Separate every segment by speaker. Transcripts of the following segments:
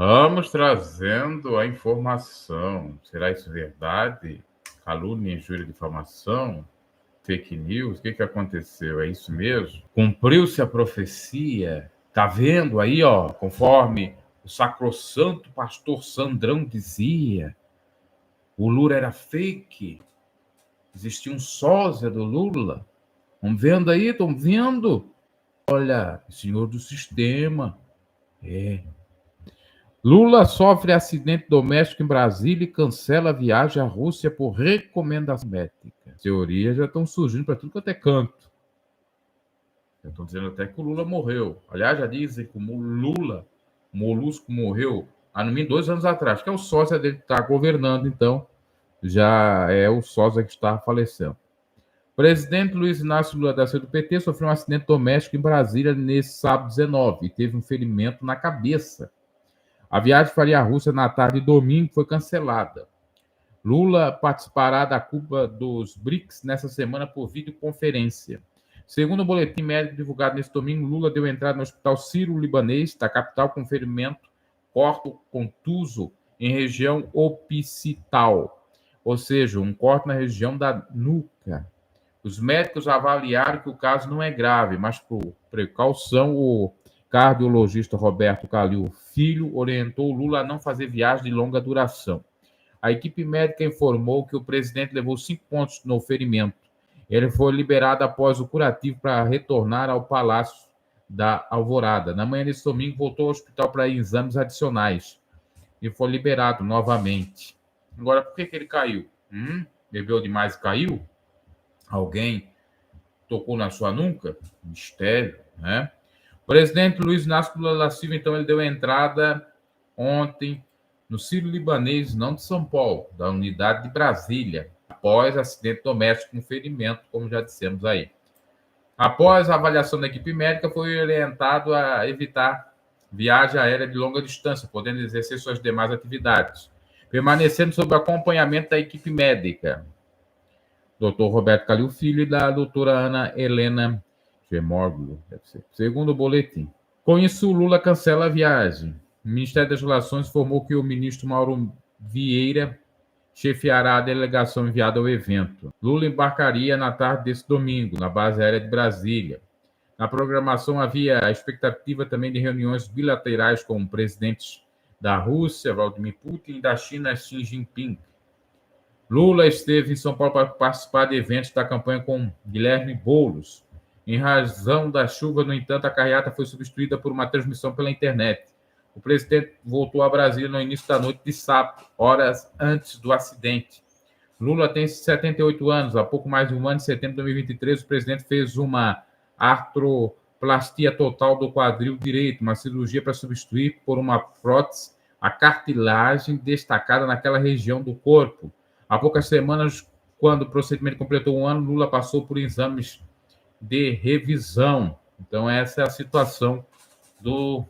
Speaker 1: Vamos trazendo a informação. Será isso verdade? Calúnia, injúria, difamação? Fake news? O que aconteceu? É isso mesmo? Cumpriu-se a profecia? Tá vendo aí, ó, conforme o sacrossanto pastor Sandrão dizia, o Lula era fake. Existia um sósia do Lula. Estão vendo aí? Estão vendo? Olha, senhor do sistema. Lula sofre acidente doméstico em Brasília e cancela a viagem à Rússia por recomendação médica. Teorias já estão surgindo para tudo quanto é canto. Já estão dizendo até que o Lula morreu. Aliás, já dizem que o Lula, o Molusco, morreu há no mínimo 2 anos atrás, que é o sósia dele que está governando, então já é o sósia que está falecendo. O presidente Luiz Inácio Lula da Silva do PT sofreu um acidente doméstico em Brasília nesse sábado 19 e teve um ferimento na cabeça. A viagem faria à Rússia na tarde de domingo foi cancelada. Lula participará da cúpula dos BRICS nessa semana por videoconferência. Segundo o boletim médico divulgado neste domingo, Lula deu entrada no hospital Sírio-Libanês, da capital, com ferimento corte contuso em região occipital, ou seja, um corte na região da nuca. Os médicos avaliaram que o caso não é grave, mas por precaução, o cardiologista Roberto Calil Filho orientou Lula a não fazer viagem de longa duração. A equipe médica informou que o presidente levou 5 pontos no ferimento. Ele foi liberado após o curativo para retornar ao Palácio da Alvorada. Na manhã desse domingo, voltou ao hospital para exames adicionais e foi liberado novamente. Agora, por que ele caiu? Bebeu demais e caiu? Alguém tocou na sua nuca? Mistério, né? O presidente Luiz Inácio Lula da Silva, então, ele deu entrada ontem no Sírio-Libanês, não de São Paulo, da unidade de Brasília, após acidente doméstico com ferimento, como já dissemos aí. Após a avaliação da equipe médica, foi orientado a evitar viagem aérea de longa distância, podendo exercer suas demais atividades, permanecendo sob acompanhamento da equipe médica. Dr. Roberto Calil Filho e da doutora Ana Helena Gemorglo, segundo o boletim. Com isso, Lula cancela a viagem. O Ministério das Relações informou que o ministro Mauro Vieira chefiará a delegação enviada ao evento. Lula embarcaria na tarde desse domingo, na base aérea de Brasília. Na programação havia a expectativa também de reuniões bilaterais com presidentes da Rússia, Vladimir Putin, e da China, Xi Jinping. Lula esteve em São Paulo para participar de eventos da campanha com Guilherme Boulos. Em razão da chuva, no entanto, a carreata foi substituída por uma transmissão pela internet. O presidente voltou a Brasília no início da noite de sábado, horas antes do acidente. Lula tem 78 anos. Há pouco mais de um ano, em setembro de 2023, o presidente fez uma artroplastia total do quadril direito, uma cirurgia para substituir por uma prótese a cartilagem destacada naquela região do corpo. Há poucas semanas, quando o procedimento completou um ano, Lula passou por exames de revisão. Então, essa é a situação do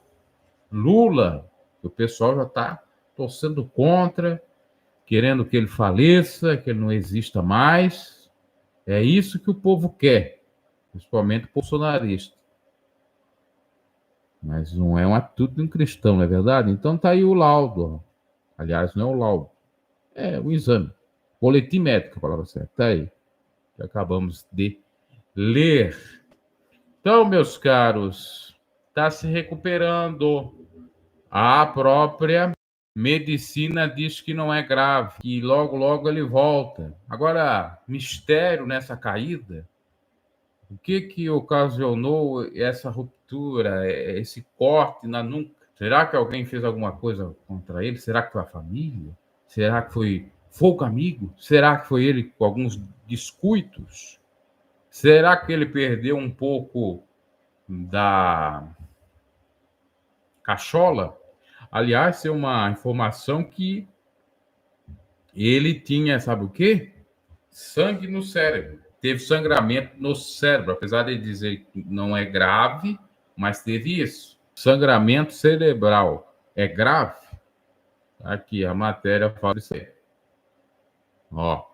Speaker 1: Lula, que o pessoal já está torcendo contra, querendo que ele faleça, que ele não exista mais. É isso que o povo quer, principalmente o bolsonarista. Mas não é uma atitude de um cristão, não é verdade? Então tá aí o laudo. Aliás, não é o laudo, é o exame. Boletim médico, a palavra certa. Tá aí. Que acabamos de ler. Então, meus caros, está se recuperando. A própria medicina diz que não é grave, que logo, logo ele volta. Agora, mistério nessa caída. O que ocasionou essa ruptura, esse corte na nuca? Será que alguém fez alguma coisa contra ele? Será que foi a família? Será que foi pouco amigo? Será que foi ele com alguns descuidos? Será que ele perdeu um pouco da cachola? Aliás, é uma informação que ele tinha, sabe o quê? Sangue no cérebro. Teve sangramento no cérebro, apesar de dizer que não é grave, mas teve isso. Sangramento cerebral é grave? Aqui, a matéria fala isso aí. Ó.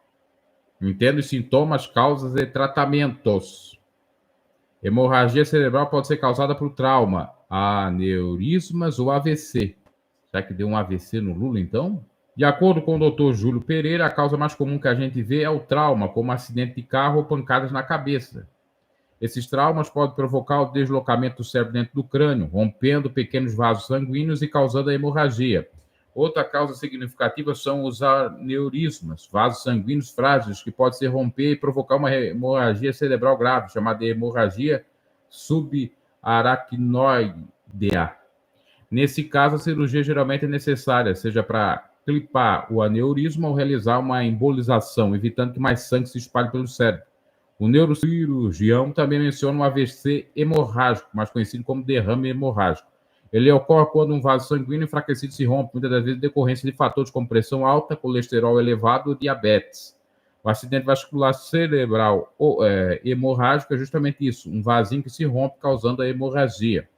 Speaker 1: Entenda os sintomas, causas e tratamentos. Hemorragia cerebral pode ser causada por trauma, aneurismas ou AVC. Será que deu um AVC no Lula, então? De acordo com o doutor Júlio Pereira, a causa mais comum que a gente vê é o trauma, como acidente de carro ou pancadas na cabeça. Esses traumas podem provocar o deslocamento do cérebro dentro do crânio, rompendo pequenos vasos sanguíneos e causando a hemorragia. Outra causa significativa são os aneurismas, vasos sanguíneos frágeis, que podem se romper e provocar uma hemorragia cerebral grave, chamada de hemorragia subaracnoidea. Nesse caso, a cirurgia geralmente é necessária, seja para clipar o aneurisma ou realizar uma embolização, evitando que mais sangue se espalhe pelo cérebro. O neurocirurgião também menciona um AVC hemorrágico, mais conhecido como derrame hemorrágico. Ele ocorre quando um vaso sanguíneo enfraquecido se rompe, muitas das vezes em decorrência de fatores como pressão alta, colesterol elevado ou diabetes. O acidente vascular cerebral hemorrágico é justamente isso, um vasinho que se rompe causando a hemorragia.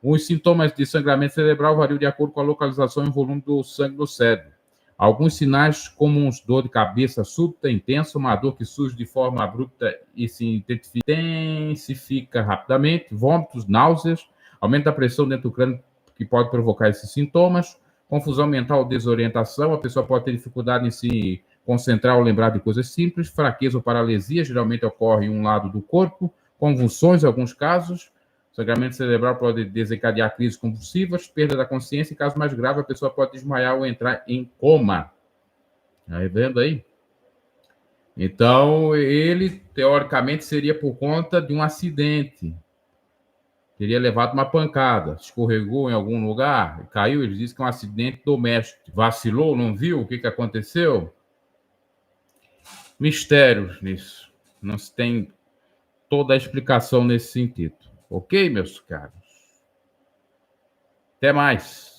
Speaker 1: Os sintomas de sangramento cerebral variam de acordo com a localização e o volume do sangue no cérebro. Alguns sinais comuns: dor de cabeça súbita, intensa, uma dor que surge de forma abrupta e se intensifica rapidamente, vômitos, náuseas, aumento da pressão dentro do crânio que pode provocar esses sintomas, confusão mental, desorientação, a pessoa pode ter dificuldade em se concentrar ou lembrar de coisas simples, fraqueza ou paralisia, geralmente ocorre em um lado do corpo, convulsões em alguns casos. Sangramento cerebral pode desencadear crises convulsivas, perda da consciência e, caso mais grave, a pessoa pode desmaiar ou entrar em coma. Tá vendo aí? Então, ele, teoricamente, seria por conta de um acidente. Teria levado uma pancada, escorregou em algum lugar, caiu. Ele disse que é um acidente doméstico. Vacilou, não viu o que aconteceu? Mistérios nisso. Não se tem toda a explicação nesse sentido. Ok, meus caros? Até mais.